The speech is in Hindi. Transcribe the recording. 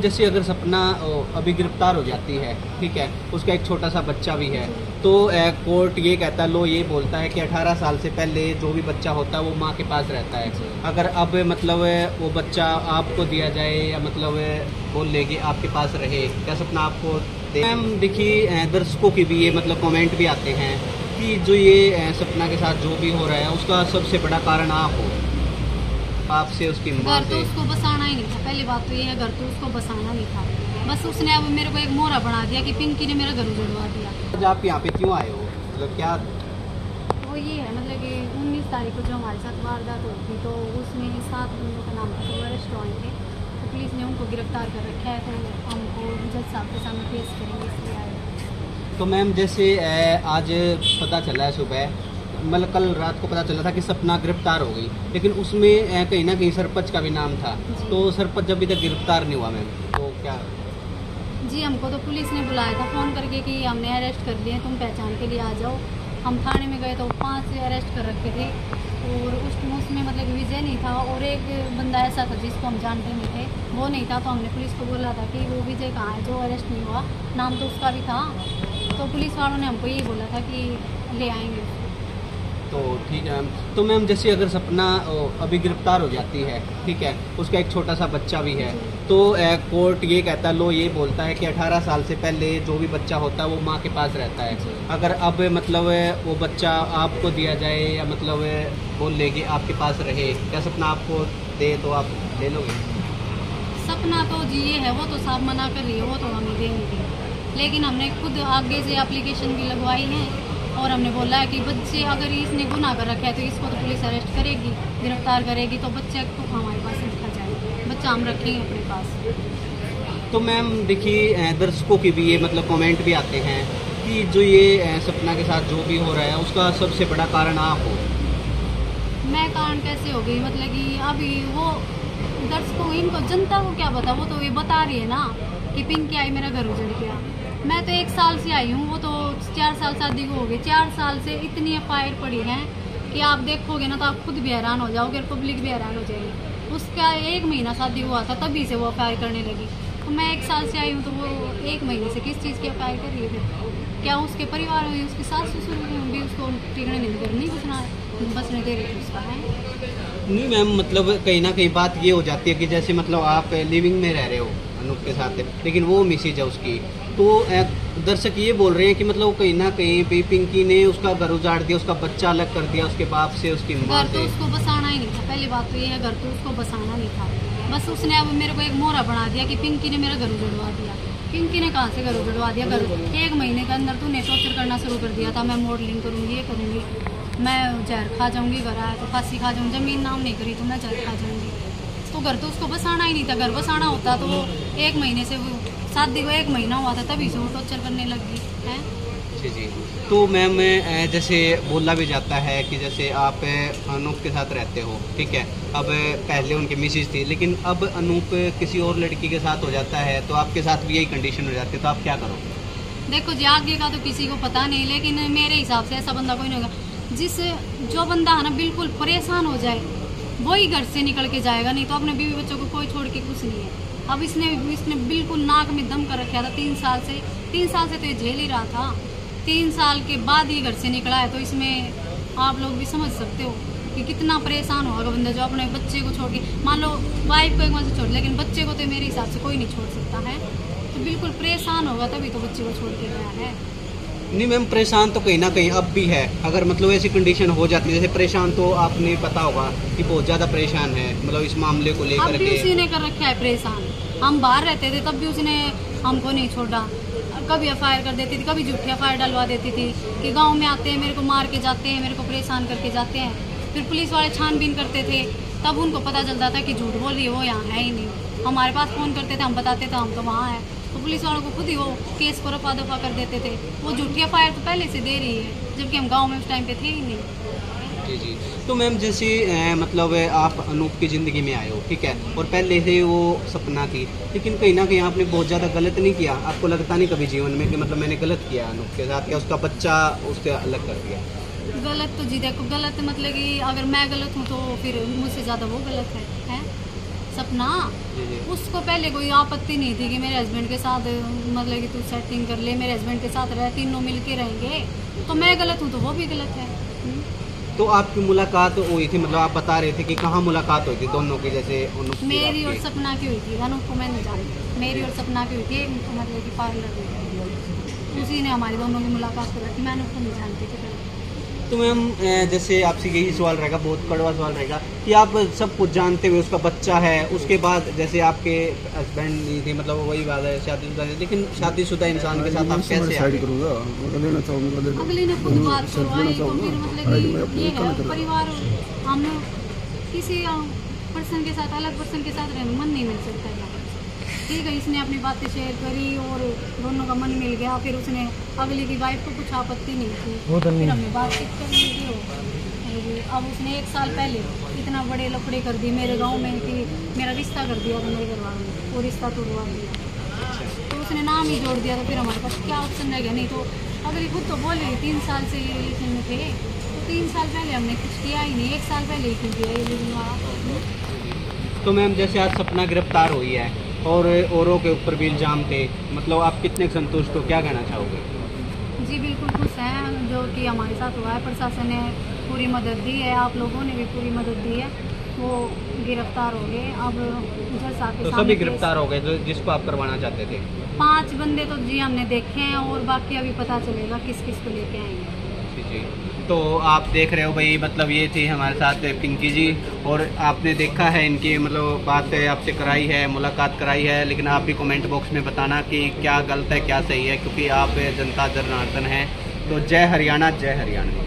जैसे अगर सपना अभी गिरफ्तार हो जाती है, ठीक है, उसका एक छोटा सा बच्चा भी है, तो कोर्ट ये कहता है, लो ये बोलता है कि 18 साल से पहले जो भी बच्चा होता है वो माँ के पास रहता है। अगर अब मतलब वो बच्चा आपको दिया जाए या मतलब बोल ले कि आपके पास रहे, क्या सपना आपको दे? मैम देखिए, दर्शकों की भी ये मतलब कमेंट भी आते हैं कि जो ये सपना के साथ जो भी हो रहा है उसका सबसे बड़ा कारण आप हो, आपसे उसकी माँ घर तो उसको बसाना ही नहीं था। पहली बात तो ये है, घर तो उसको बसाना नहीं था। बस उसने अब मेरे को एक मोहरा बना दिया कि पिंकी ने मेरा घर उजड़वा दिया। आज आप यहाँ पे क्यों आए हो, मतलब क्या? वो ये है मतलब कि 19 तारीख को जो हमारे साथ वारदात हुई थी, तो उसमें 7 बंदों का नाम था, तो वो अरेस्ट हुए थे। तो पुलिस ने उनको गिरफ्तार कर रखा है, तो हमको जज साहब के सामने पेश करेंगे, इसलिए आए। तो मैम जैसे आज पता चला है सुबह, मतलब कल रात को पता चला था कि सपना गिरफ्तार हो गई, लेकिन उसमें कहीं ना कहीं सरपंच का भी नाम था, तो सरपंच अभी तक गिरफ्तार नहीं हुआ मैम, तो क्या? जी, हमको तो पुलिस ने बुलाया था फ़ोन करके कि हमने अरेस्ट कर लिए, तुम पहचान के लिए आ जाओ। हम थाने में गए तो 5 अरेस्ट कर रखे थे, और उसमें मतलब कि विजय नहीं था, और एक बंदा ऐसा था जिसको हम जानते नहीं थे, वो नहीं था। तो हमने पुलिस को बोला था कि वो विजय कहाँ है जो अरेस्ट नहीं हुआ, नाम तो उसका भी था। तो पुलिस वालों ने हमको ये बोला था कि ले आएंगे। तो ठीक है मैम। तो मैम जैसे अगर सपना अभी गिरफ्तार हो जाती है, ठीक है, उसका एक छोटा सा बच्चा भी है, तो कोर्ट ये कहता है, लो ये बोलता है कि 18 साल से पहले जो भी बच्चा होता है वो माँ के पास रहता है। अगर अब मतलब वो बच्चा आपको दिया जाए या मतलब बोल ले कि आपके पास रहे, क्या सपना आपको दे तो आप ले लोगे? सपना तो जी ये है, वो तो साफ मना कर रही है, वो तो हमें देंगे, लेकिन हमने खुद आगे से एप्लीकेशन भी लगवाई है, और हमने बोला है कि बच्चे अगर इसने गुनाह कर रखा है तो इसको तो पुलिस अरेस्ट करेगी, गिरफ्तार करेगी, तो बच्चे को हमारे पास रखा जाए, बच्चा हम रखेंगे अपने पास। तो मैम देखिए, दर्शकों की भी ये मतलब कमेंट भी आते हैं कि जो ये सपना के साथ जो भी हो रहा है उसका सबसे बड़ा कारण आप हो। मैं कारण कैसे हो गई, मतलब कि अभी वो दर्शकों, इनको जनता को क्या पता, वो तो ये बता रही है ना कि पिंकी आई मेरा घर उजड़ गया। मैं तो 1 साल से आई हूँ, वो तो 4 साल शादी को हो गए। 4 साल से इतनी एफआईआर पड़ी है कि आप देखोगे ना तो आप खुद भी हैरान हो जाओगे और पब्लिक भी हैरान हो जाएगी। उसका 1 महीना शादी हुआ था, तभी से वो एफआईआर करने लगी। तो मैं 1 साल से आई हूँ, तो वो 1 महीने से किस चीज़ की एफआईआर कर रही है? क्या उसके परिवार में उसकी सास ससुर में भी उसको टिकने नहीं बसने दे रही थी उसका है? नहीं मैम, मतलब कहीं ना कहीं बात ये हो जाती है कि जैसे मतलब आप लिविंग में रह रहे हो अनूप के साथ, लेकिन वो मिसेज है उसकी, तो दर्शक ये बोल रहे हैं कि मतलब कहीं ना कहीं भी पिंकी ने उसका घर उजाड़ दिया, उसका बच्चा अलग कर दिया उसके बाप से, उसकी माँ घर तो से। उसको बसाना ही नहीं था। पहली बात तो ये है, घर तो उसको बसाना नहीं था। बस उसने अब मेरे को एक मोहरा बना दिया कि पिंकी ने मेरा घर उजड़वा दिया। पिंकी ने कहाँ से घर उजड़वा दिया? घर 1 महीने के अंदर तूने टॉर्चर करना शुरू कर दिया था, मैं मॉडलिंग करूँगी, ये करूँगी, मैं जहर खा जाऊँगी, घर आया तो फांसी खा जाऊँगी, जमीन नाम नहीं करी तो मैं जहर खा जाऊँगी। तो घर तो उसको बसाना ही नहीं था। घर बसाना होता तो वो 1 महीने से, शादी को 1 महीना हुआ था तभी से वो टॉर्चर करने लगी है। जी जी। तो मैम जैसे बोला भी जाता है कि जैसे आप अनूप के साथ रहते हो, ठीक है, अब पहले उनकी मिसेज थी, लेकिन अब अनूप किसी और लड़की के साथ हो जाता है तो आपके साथ भी यही कंडीशन हो जाती है, तो आप क्या करोगे? देखो जी, आगे का तो किसी को पता नहीं, लेकिन मेरे हिसाब से ऐसा बंदा कोई नहीं होगा जो बंदा है ना बिल्कुल परेशान हो जाए वही घर से निकल के जाएगा, नहीं तो अपने बीवी बच्चों को कोई छोड़ के कुछ नहीं है। अब इसने बिल्कुल नाक में दम कर रखा था 3 साल से। 3 साल से तो ये झेल ही रहा था। 3 साल के बाद ही घर से निकला है, तो इसमें आप लोग भी समझ सकते हो कि कितना परेशान होगा बंदा जो अपने बच्चे को छोड़ के, मान लो वाइफ को एक बार से छोड़, लेकिन बच्चे को तो मेरे हिसाब से कोई नहीं छोड़ सकता है। तो बिल्कुल परेशान होगा तभी तो बच्चे को छोड़ के गया है। नहीं मैम, परेशान तो कहीं ना कहीं अब भी है। अगर मतलब ऐसी कंडीशन हो जाती है, जैसे परेशान तो आपने पता होगा कि बहुत ज़्यादा परेशान है, मतलब इस मामले को लेकर के। के उसी ने कर रखा है परेशान। हम बाहर रहते थे तब भी उसने हमको नहीं छोड़ा। कभी एफआईआर कर देती थी, कभी झूठी एफआईआर डलवा देती थी कि गांव में आते हैं मेरे को मार के जाते हैं, मेरे को परेशान करके जाते हैं। फिर पुलिस वाले छानबीन करते थे, तब उनको पता चलता था कि झूठ बोल रही है, वो यहाँ है ही नहीं। हमारे पास फ़ोन करते थे, हम बताते थे हम तो वहाँ हैं, तो पुलिस वालों को खुद ही वो केस को रफा दफा कर देते थे। वो झूठी एफआईआर तो पहले से दे रही है, जबकि हम गाँव में उस टाइम पे थे ही नहीं। जी जी। तो मैम जैसे मतलब आप अनूप की ज़िंदगी में आए हो, ठीक है, और पहले से वो सपना थी, लेकिन कहीं ना कहीं आपने बहुत ज़्यादा गलत नहीं किया? आपको लगता नहीं कभी जीवन में कि मतलब मैंने गलत किया अनूप के साथ, क्या उसका बच्चा उससे अलग कर दिया? गलत तो जी देखो, गलत मतलब कि अगर मैं गलत हूँ तो फिर मुझसे ज़्यादा वो गलत है? सपना जी जी। उसको पहले कोई आपत्ति नहीं थी कि मेरे हस्बैंड के साथ मतलब कि तू सेटिंग कर ले, मेरे हस्बैंड के साथ रह, तीनों मिल के रहेंगे। तो मैं गलत हूँ तो वो भी गलत है। तो आपकी मुलाकात हुई थी, मतलब आप बता रहे थे कि कहाँ मुलाकात हुई थी दोनों की, जैसे मेरी और सपना की हुई थी, अनुप को मैं नहीं जानती, मेरी और सपना की हुई थी मतलब कि पार्लर में, उसी ने हमारी दोनों की मुलाकात करा थी। मैं अनुप को नहीं जानती थी पहले। तो मैम जैसे आपसे यही सवाल रहेगा, बहुत कड़वा सवाल रहेगा कि आप सब कुछ जानते हुए उसका बच्चा है, उसके बाद जैसे आपके हस्बैंड नहीं थे, मतलब वही बात है शादीशुदा है, लेकिन शादीशुदा इंसान के साथ आप कैसे आगे? अगली ने खुद बात करवाई तो फिर मतलब कि ये है परिवार, हम किसी पर्सन के साथ, अलग पर्सन के साथ रहने मन नहीं मिल सकता है। ठीक है, इसने अपनी बातें शेयर करी और दोनों का मन मिल गया। फिर उसने अगली की वाइफ को कुछ आपत्ति नहीं थी, फिर हमने बातचीत कर ली थी। अब उसने 1 साल पहले इतना बड़े लफड़े कर दिए मेरे गांव में कि मेरा रिश्ता कर दिया था मेरे घर वालों ने, वो रिश्ता तोड़वा दिया। तो उसने नाम ही जोड़ दिया, तो फिर हमारे पास क्या ऑप्शन रह गया? नहीं तो अगली खुद तो बोल रही 3 साल से ये रिलेशन में थे, तो 3 साल पहले हमने कुछ किया ही नहीं, 1 साल पहले ही क्यों किया ये लिविंग वाला। तो मैम जैसे आज सपना गिरफ्तार हुई है और औरों के ऊपर भी इल्ज़ाम थे, मतलब आप कितने संतुष्ट हो, क्या कहना चाहोगे? जी बिल्कुल खुश हैं, जो कि हमारे साथ हुआ है। प्रशासन ने पूरी मदद दी है, आप लोगों ने भी पूरी मदद दी है, वो गिरफ्तार हो गए। अब जज आपके तो सभी गिरफ्तार हो गए जो जिसको आप करवाना चाहते थे? 5 बंदे तो जी हमने देखे हैं और बाकी अभी पता चलेगा किस किस को लेके आएंगे। जी। तो आप देख रहे हो भाई, मतलब ये थी हमारे साथ पिंकी जी, और आपने देखा है इनकी मतलब बात आपसे कराई है, मुलाकात कराई है, लेकिन आप भी कमेंट बॉक्स में बताना कि क्या गलत है क्या सही है, क्योंकि आप जनता जनार्दन हैं। तो जय हरियाणा, जय हरियाणा।